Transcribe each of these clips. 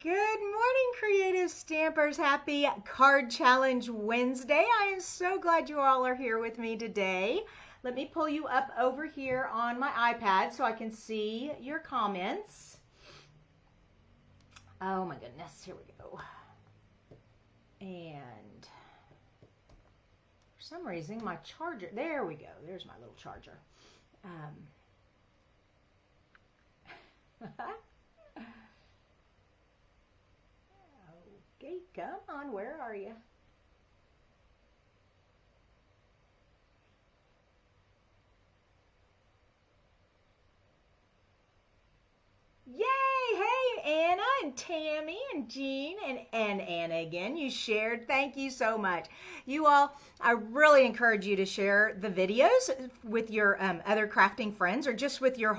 Good morning, Creative Stampers. Happy Card Challenge Wednesday. I am so glad you all are here with me today. Let me pull you up over here on my iPad so I can see your comments. Oh my goodness, here we go. And for some reason, my charger, there we go. There's my little charger. Okay, come on, where are you? Yay! Hey, Anna and Tammy and Jean and Anna again. You shared. Thank you so much. You all, I really encourage you to share the videos with your other crafting friends or just with your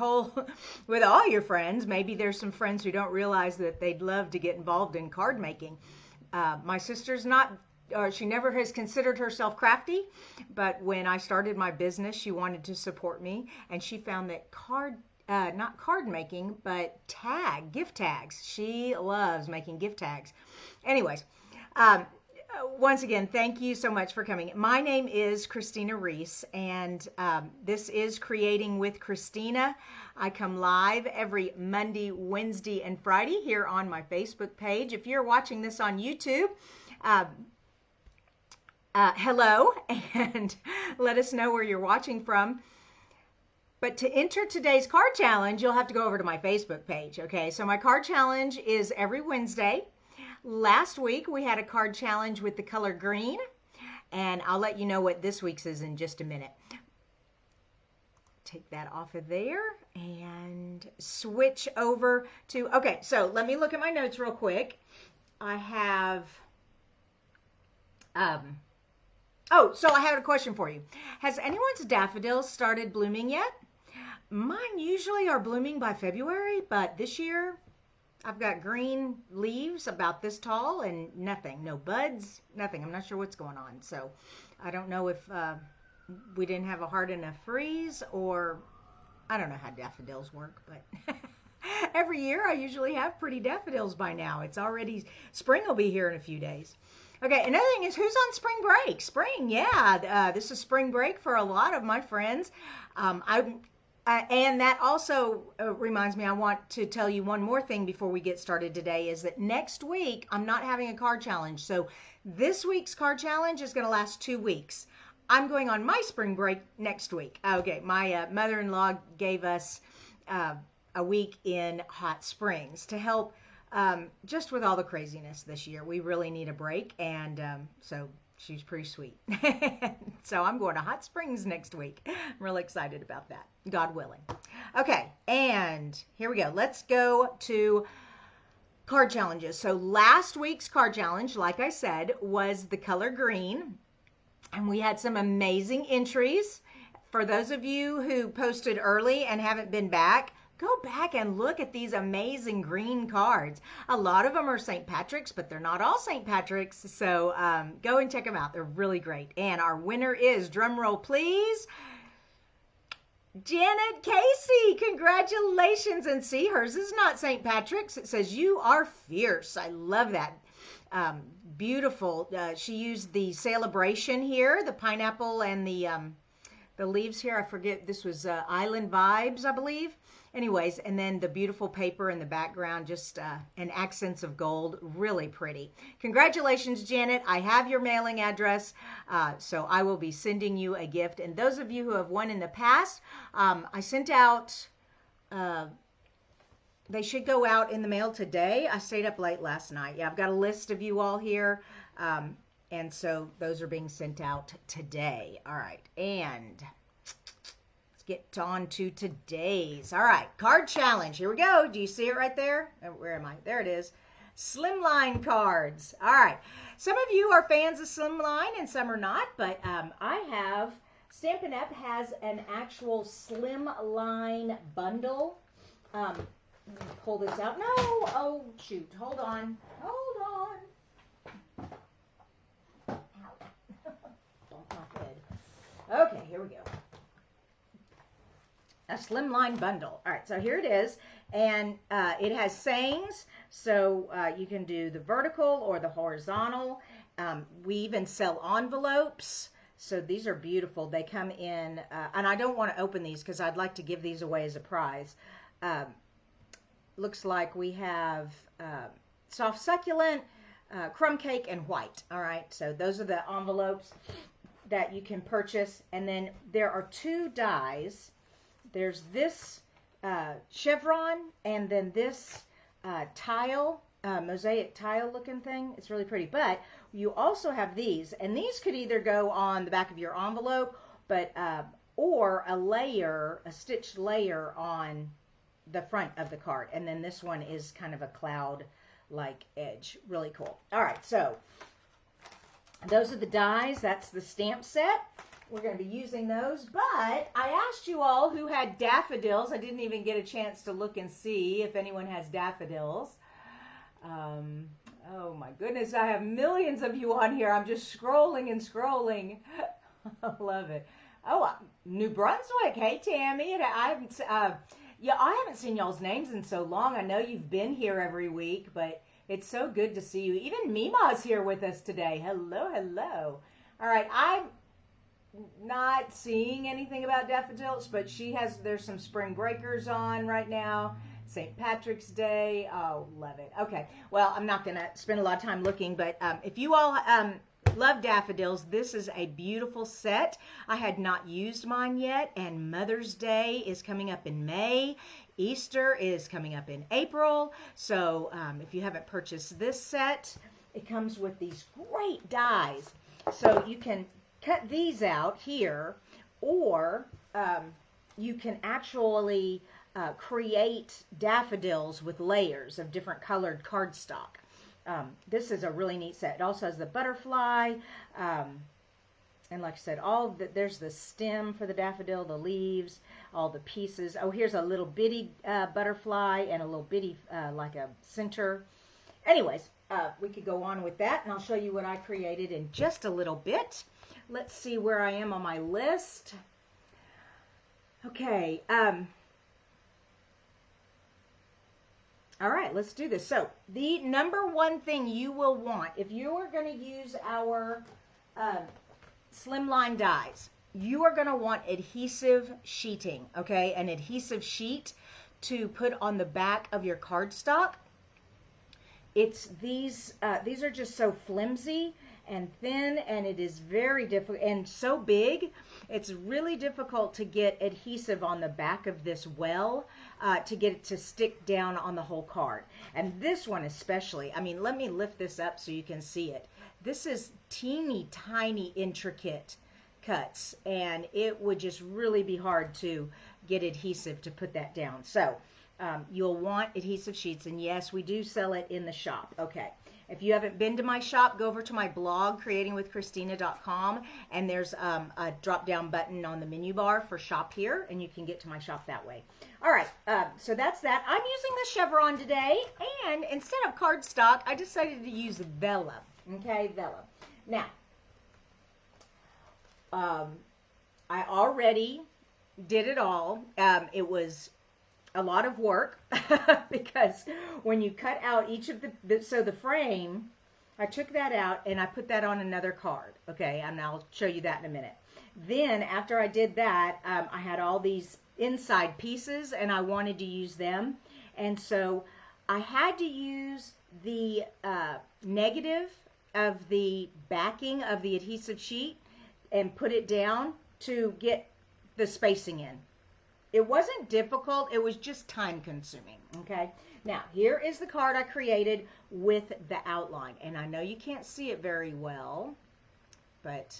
with all your friends. Maybe there's some friends who don't realize that they'd love to get involved in card making. My sister's not, or she never has considered herself crafty, but when I started my business, she wanted to support me, and she found that not card making, but gift tags. She loves making gift tags. Anyways, once again, thank you so much for coming. My name is Kristina Reese, and this is Creating with Kristina. I come live every Monday, Wednesday, and Friday here on my Facebook page. If you're watching this on YouTube, hello, and let us know where you're watching from. But to enter today's card challenge, you'll have to go over to my Facebook page, okay? So my card challenge is every Wednesday. Last week, we had a card challenge with the color green, and I'll let you know what this week's is in just a minute. Take that off of there and switch over to, okay, so let me look at my notes real quick. I have, so I have a question for you. Has anyone's daffodils started blooming yet? Mine usually are blooming by February, but this year I've got green leaves about this tall and nothing, no buds, nothing. I'm not sure what's going on. So I don't know if we didn't have a hard enough freeze, or I don't know how daffodils work, but every year I usually have pretty daffodils by now. It's already, spring will be here in a few days. Okay, another thing is, who's on spring break? Spring, yeah, this is spring break for a lot of my friends. And that also reminds me, I want to tell you one more thing before we get started today, is that next week I'm not having a card challenge. So this week's card challenge is going to last 2 weeks. I'm going on my spring break next week. Okay, my mother-in-law gave us a week in Hot Springs to help just with all the craziness this year. We really need a break, and so she's pretty sweet. So I'm going to Hot Springs next week. I'm really excited about that, God willing. Okay, and here we go. Let's go to card challenges. So last week's card challenge, like I said, was the color green, and we had some amazing entries. For those of you who posted early and haven't been back, go back and look at these amazing green cards. A lot of them are St. Patrick's, but they're not all St. Patrick's. So go and check them out. They're really great. And our winner is, drum roll please, Janet Casey. Congratulations. And see, hers is not St. Patrick's. It says, "You are fierce." I love that. Beautiful. She used the celebration here, the pineapple and the leaves here. I forget, this was Island Vibes, I believe. Anyways, and then the beautiful paper in the background, just and accents of gold, really pretty. Congratulations, Janet. I have your mailing address, so I will be sending you a gift. And those of you who have won in the past, I sent out, they should go out in the mail today. I stayed up late last night. Yeah, I've got a list of you all here, and so those are being sent out today. All right, and get on to today's. All right, card challenge. Here we go. Do you see it right there? Where am I? There it is. Slimline cards. All right. Some of you are fans of Slimline and some are not, but I have, Stampin' Up! Has an actual Slimline bundle. Let me pull this out. No! Oh, shoot. Hold on. Hold on. Ow. Bump my head. Okay, here we go. A Slimline bundle. All right, so here it is, and it has sayings, So you can do the vertical or the horizontal. We even sell envelopes. So these are beautiful. They come in, and I don't want to open these because I'd like to give these away as a prize. Looks like we have soft succulent, crumb cake, and white. All right, so those are the envelopes that you can purchase. And then there are 2 dies. There's this chevron and then this tile, mosaic tile looking thing. It's really pretty. But you also have these, and these could either go on the back of your envelope, but or a stitched layer on the front of the card. And then this one is kind of a cloud-like edge. Really cool. All right, so those are the dies. That's the stamp set. We're going to be using those, but I asked you all who had daffodils. I didn't even get a chance to look and see if anyone has daffodils. Oh my goodness, I have millions of you on here. I'm just scrolling and scrolling. I love it. Oh, New Brunswick. Hey, Tammy. I haven't seen y'all's names in so long. I know you've been here every week, but it's so good to see you. Even Mima's here with us today. Hello, hello. All right, I'm not seeing anything about daffodils, but there's some spring breakers on right now. St. Patrick's Day. Oh, love it. Okay, well, I'm not going to spend a lot of time looking, but if you all love daffodils, this is a beautiful set. I had not used mine yet, and Mother's Day is coming up in May. Easter is coming up in April. So if you haven't purchased this set, it comes with these great dies. So you can cut these out here, or you can actually create daffodils with layers of different colored cardstock. This is a really neat set. It also has the butterfly, and like I said, there's the stem for the daffodil, the leaves, all the pieces. Oh, here's a little bitty butterfly and a little bitty like a center. Anyways, we could go on with that, and I'll show you what I created in just a little bit. Let's see where I am on my list. Okay. All right, let's do this. So the number one thing you will want, if you are going to use our Slimline dies, you are going to want adhesive sheeting, okay? An adhesive sheet to put on the back of your cardstock. It's these are just so flimsy and thin, and it is very difficult and so big. It's really difficult to get adhesive on the back of this well to get it to stick down on the whole card. And this one especially, I mean, let me lift this up so you can see it. This is teeny tiny intricate cuts, and it would just really be hard to get adhesive to put that down. So you'll want adhesive sheets, and yes, we do sell it in the shop. Okay. If you haven't been to my shop, go over to my blog, creatingwithkristina.com, and there's a drop-down button on the menu bar for shop here, and you can get to my shop that way. All right, so that's that. I'm using the chevron today, and instead of cardstock, I decided to use vellum, okay, vellum. Now, I already did it all. It was a lot of work because when you cut out each of so the frame, I took that out and I put that on another card, okay, and I'll show you that in a minute. Then after I did that, I had all these inside pieces and I wanted to use them, and so I had to use the negative of the backing of the adhesive sheet and put it down to get the spacing in. It wasn't difficult, it was just time consuming, okay? Now, here is the card I created with the outline, and I know you can't see it very well, but,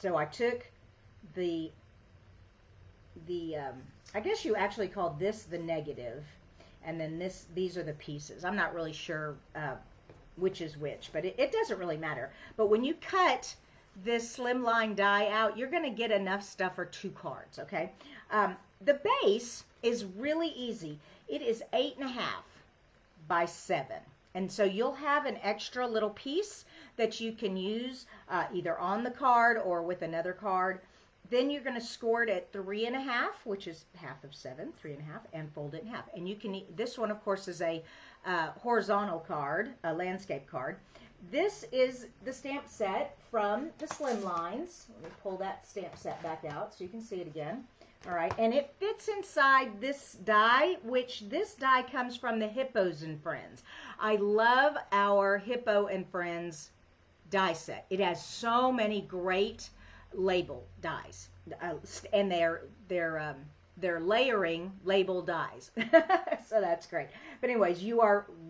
so I took the I guess you actually call this the negative, and then these are the pieces. I'm not really sure which is which, but it doesn't really matter. But when you cut this Slimline die out, you're going to get enough stuff for 2 cards, okay? The base is really easy. It is 8.5 by 7. And so you'll have an extra little piece that you can use either on the card or with another card. Then you're going to score it at 3.5, which is half of 7, 3.5, and fold it in half. And you can, this one, of course, is a horizontal card, a landscape card. This is the stamp set from the Slimlines. Let me pull that stamp set back out so you can see it again. All right, and it fits inside this die, which this die comes from the Hippos and Friends. I love our Hippo and Friends die set. It has so many great label dies, and they're layering label dies. So that's great. But anyways, you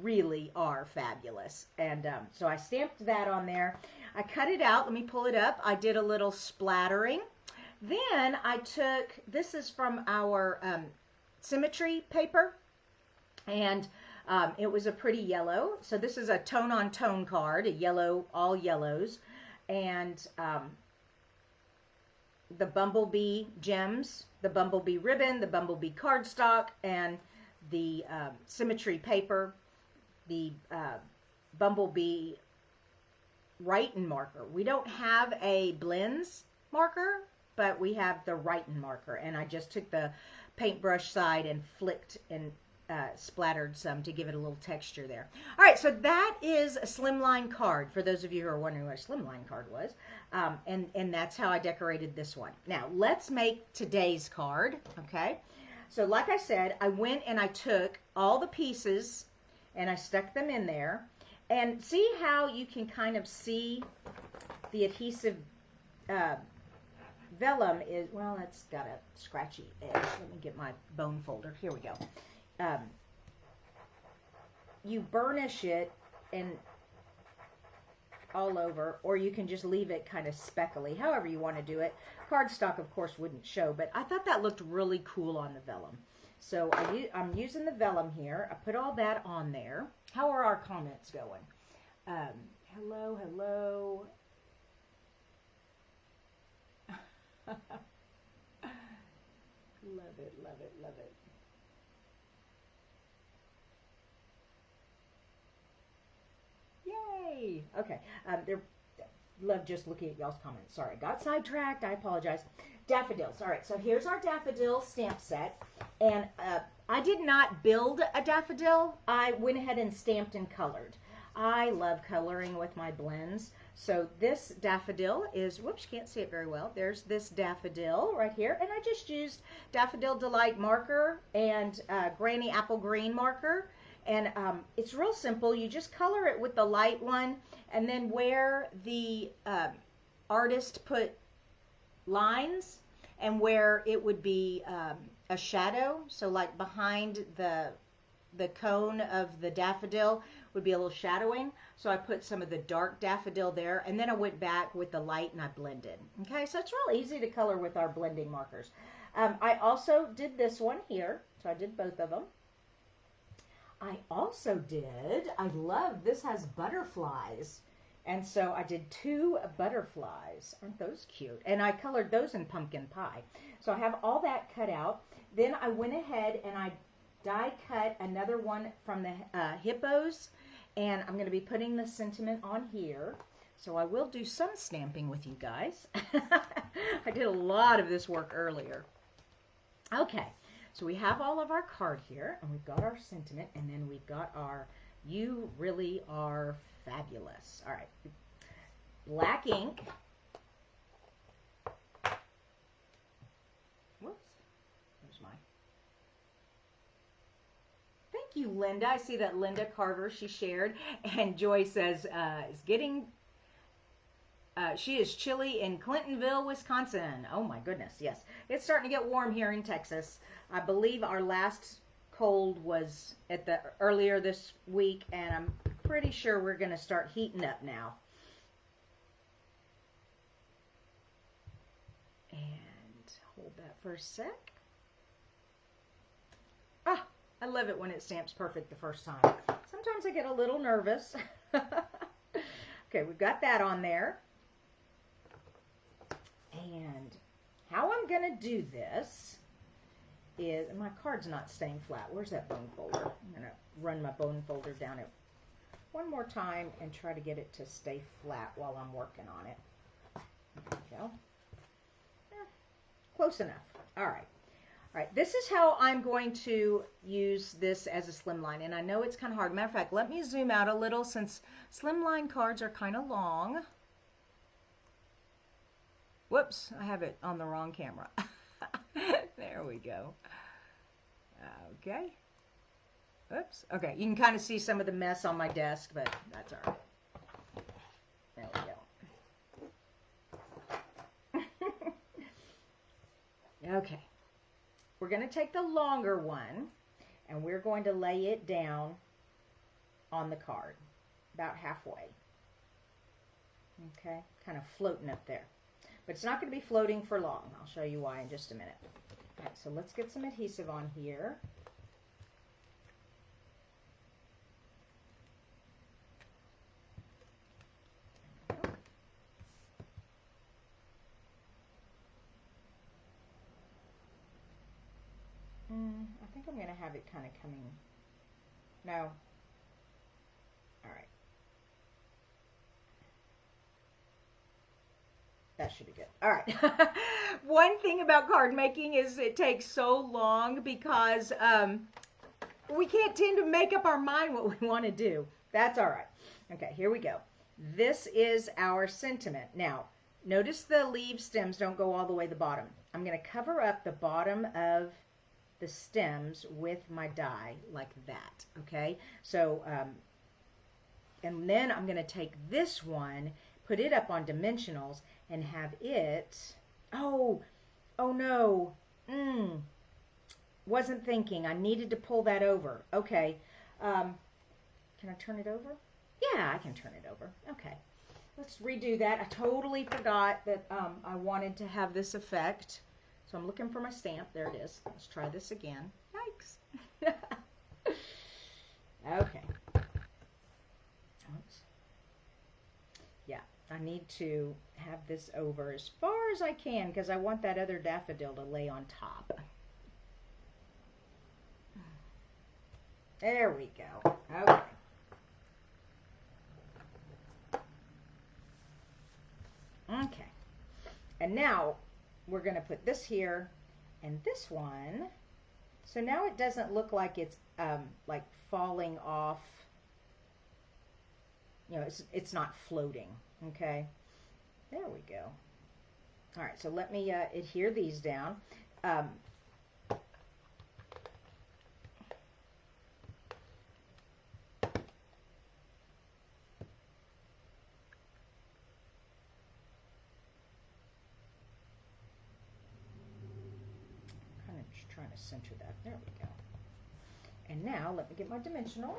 really are fabulous. And so I stamped that on there. I cut it out. Let me pull it up. I did a little splattering. Then I took, this is from our symmetry paper, and it was a pretty yellow. So this is a tone-on-tone card, a yellow, all yellows, and the bumblebee gems, the bumblebee ribbon, the bumblebee cardstock, and the symmetry paper, the bumblebee writing marker. We don't have a blends marker, but we have the writing marker, and I just took the paintbrush side and flicked and splattered some to give it a little texture there. All right, so that is a Slimline card, for those of you who are wondering what a Slimline card was, and that's how I decorated this one. Now, let's make today's card, okay? So like I said, I went and I took all the pieces and I stuck them in there, and see how you can kind of see the adhesive vellum is, well, it's got a scratchy edge. Let me get my bone folder. Here we go. You burnish it and all over, or you can just leave it kind of speckly, however you want to do it. Cardstock, of course, wouldn't show, but I thought that looked really cool on the vellum. So I'm using the vellum here. I put all that on there. How are our comments going? Hello, hello. Love it, love it, love it. Yay! Okay, love just looking at y'all's comments. Sorry, I got sidetracked. I apologize. Daffodils. All right, so here's our daffodil stamp set, and I did not build a daffodil. I went ahead and stamped and colored. I love coloring with my blends. So this daffodil is, whoops, can't see it very well. There's this daffodil right here, and I just used Daffodil Delight marker and Granny Apple Green marker. And it's real simple. You just color it with the light one, and then where the artist put lines and where it would be a shadow, so like behind the cone of the daffodil would be a little shadowing. So I put some of the dark daffodil there, and then I went back with the light and I blended. Okay, so it's real easy to color with our blending markers. I also did this one here, so I did both of them. I also did, I love, this has butterflies. And so I did 2 butterflies. Aren't those cute? And I colored those in pumpkin pie. So I have all that cut out. Then I went ahead and I die cut another one from the hippos. And I'm going to be putting the sentiment on here. So I will do some stamping with you guys. I did a lot of this work earlier. Okay. So we have all of our card here, and we've got our sentiment, and then we've got our "You really are fabulous." All right, black ink. Whoops, there's mine. Thank you, Linda. I see that Linda Carver, she shared, and Joy says is getting. She is chilly in Clintonville, Wisconsin. Oh my goodness, yes. It's starting to get warm here in Texas. I believe our last cold was earlier this week, and I'm pretty sure we're going to start heating up now. And hold that for a sec. Ah, I love it when it stamps perfect the first time. Sometimes I get a little nervous. Okay, we've got that on there. And how I'm going to do this is, and my card's not staying flat. Where's that bone folder? I'm going to run my bone folder down it one more time and try to get it to stay flat while I'm working on it. There we go. Close enough. All right. All right, this is how I'm going to use this as a slimline, and I know it's kind of hard. Matter of fact, let me zoom out a little since slimline cards are kind of long. Whoops, I have it on the wrong camera. There we go. Okay. Oops. Okay, you can kind of see some of the mess on my desk, but that's all right. There we go. Okay. We're going to take the longer one, and we're going to lay it down on the card, about halfway. Okay, kind of floating up there. But it's not going to be floating for long. I'll show you why in just a minute. All right, so let's get some adhesive on here. I think I'm going to have it kind of coming. No. All right. That should be good. All right. One thing about card making is it takes so long because we can't tend to make up our mind what we want to do. That's all right. Okay, here we go. This is our sentiment. Now, notice the leaf stems don't go all the way to the bottom. I'm going to cover up the bottom of the stems with my die like that. Okay, so and then I'm going to take this one, put it up on dimensionals, and have it, oh no, wasn't thinking. I needed to pull that over. Okay, can I turn it over? Yeah, I can turn it over. Okay, let's redo that. I totally forgot that I wanted to have this effect. So I'm looking for my stamp. There it is. Let's try this again. Yikes. Okay. Oops. Yeah, I need to have this over as far as I can because I want that other daffodil to lay on top. There we go. Okay. Okay. And now we're going to put this here and this one. So now it doesn't look like it's like falling off. You know, it's not floating. Okay. There we go. All right. So let me adhere these down. Trying to center that. There we go. And now let me get my dimensionals.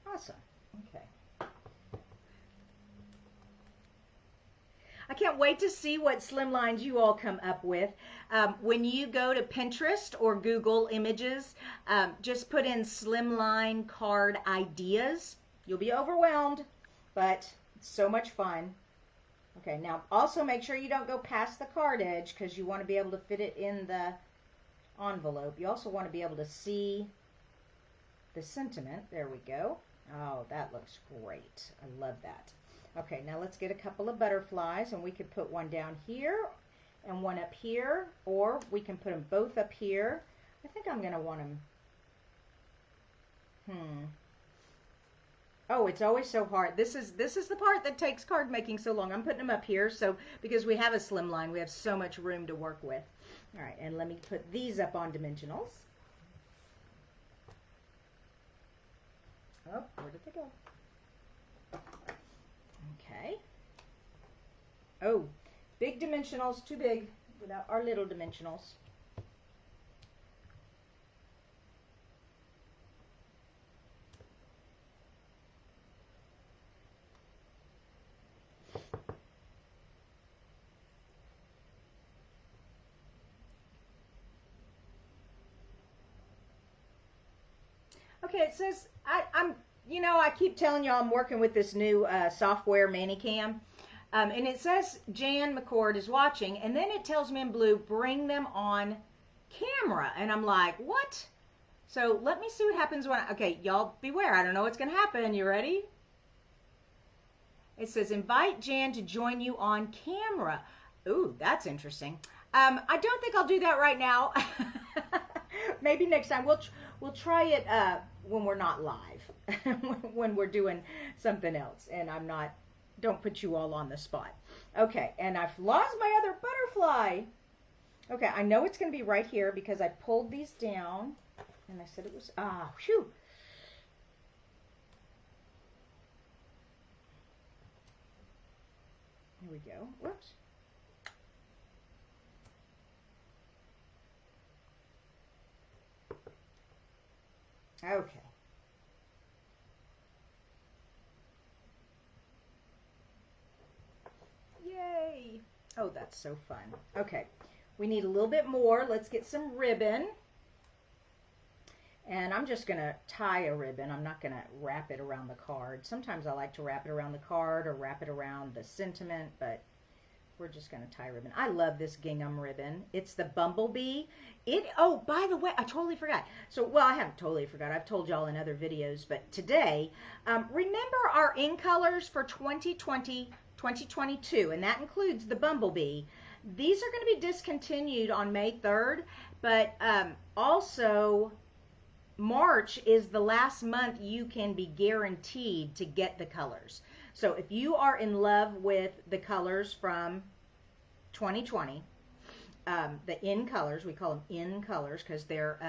Awesome. Okay. I can't wait to see what slimlines you all come up with. When you go to Pinterest or Google Images, just put in slimline card ideas. You'll be overwhelmed, but it's so much fun. Okay, now also make sure you don't go past the card edge because you want to be able to fit it in the envelope. You also want to be able to see the sentiment. There we go. Oh, that looks great. I love that. Okay, now let's get a couple of butterflies, and we could put one down here and one up here, or we can put them both up here. I think I'm going to want them. Oh, it's always so hard. This is the part that takes card making so long. I'm putting them up here, so because we have a slimline, we have so much room to work with. All right, and let me put these up on dimensionals. Oh, where did they go? Okay. Oh, big dimensionals, too big without our little dimensionals. Okay, it says I keep telling y'all I'm working with this new software, Manicam. And it says Jan McCord is watching, and then it tells me in blue, bring them on camera. And I'm like, what? So let me see what happens when okay, y'all beware. I don't know what's going to happen. You ready? It says, invite Jan to join you on camera. Ooh, that's interesting. I don't think I'll do that right now. Maybe next time. We'll try it when we're not live, when we're doing something else, and don't put you all on the spot. Okay, and I've lost my other butterfly. Okay, I know it's going to be right here because I pulled these down, and I said it was, whew. Here we go. Whoops. Okay. Yay. Oh, that's so fun. Okay. We need a little bit more. Let's get some ribbon. And I'm just going to tie a ribbon. I'm not going to wrap it around the card. Sometimes I like to wrap it around the card or wrap it around the sentiment, but we're just going to tie ribbon. I love this gingham ribbon. It's the Bumblebee. Oh, by the way, I totally forgot. So, well, I haven't totally forgot. I've told y'all in other videos, but today, remember our in colors for 2020, 2022, and that includes the Bumblebee. These are going to be discontinued on May 3rd, but also March is the last month you can be guaranteed to get the colors. So if you are in love with the colors from 2020, the in colors, we call them in colors because they're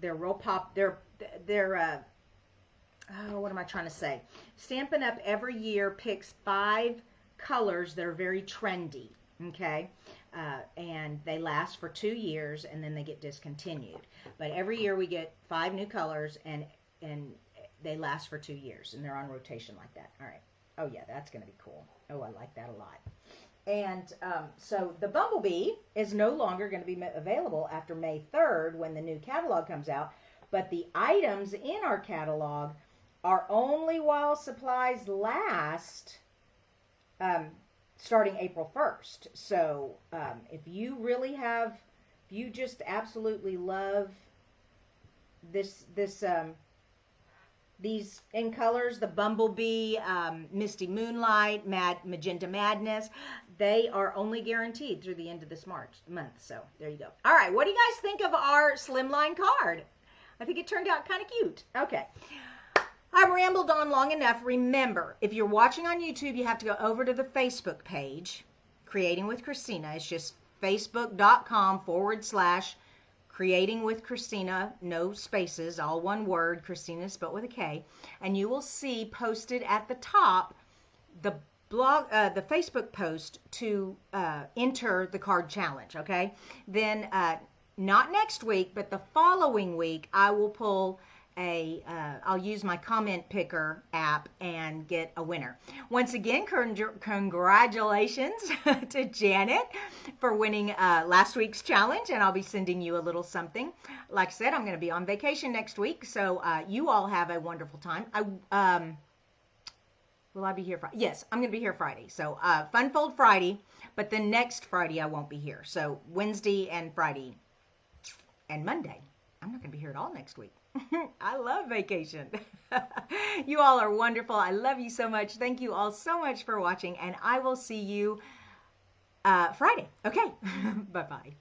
real pop. What am I trying to say? Stampin' Up! Every year picks 5 colors that are very trendy. Okay, and they last for 2 years and then they get discontinued. But every year we get 5 new colors and they last for 2 years and they're on rotation like that. All right. Oh yeah, that's going to be cool. Oh, I like that a lot. And so the Bumblebee is no longer going to be available after May 3rd when the new catalog comes out. But the items in our catalog are only while supplies last, starting April 1st. So if you just absolutely love these in colors, the Bumblebee, Misty Moonlight, Magenta Madness, they are only guaranteed through the end of this month. So there you go. All right, what do you guys think of our Slimline card? I think it turned out kind of cute. Okay. I've rambled on long enough. Remember, if you're watching on YouTube, you have to go over to the Facebook page, Creating with Kristina. It's just facebook.com/Creating with Kristina, no spaces, all one word, Kristina spelled with a K. And you will see posted at the top the the Facebook post to enter the card challenge, okay? Then not next week, but the following week, I will pull I'll use my comment picker app and get a winner. Once again, congratulations to Janet for winning last week's challenge, and I'll be sending you a little something. Like I said, I'm going to be on vacation next week, so you all have a wonderful time. Will I be here Friday? Yes, I'm going to be here Friday. So Funfold Friday, but then next Friday I won't be here. So Wednesday and Friday and Monday. I'm not going to be here at all next week. I love vacation. You all are wonderful. I love you so much. Thank you all so much for watching, and I will see you Friday. Okay, bye-bye.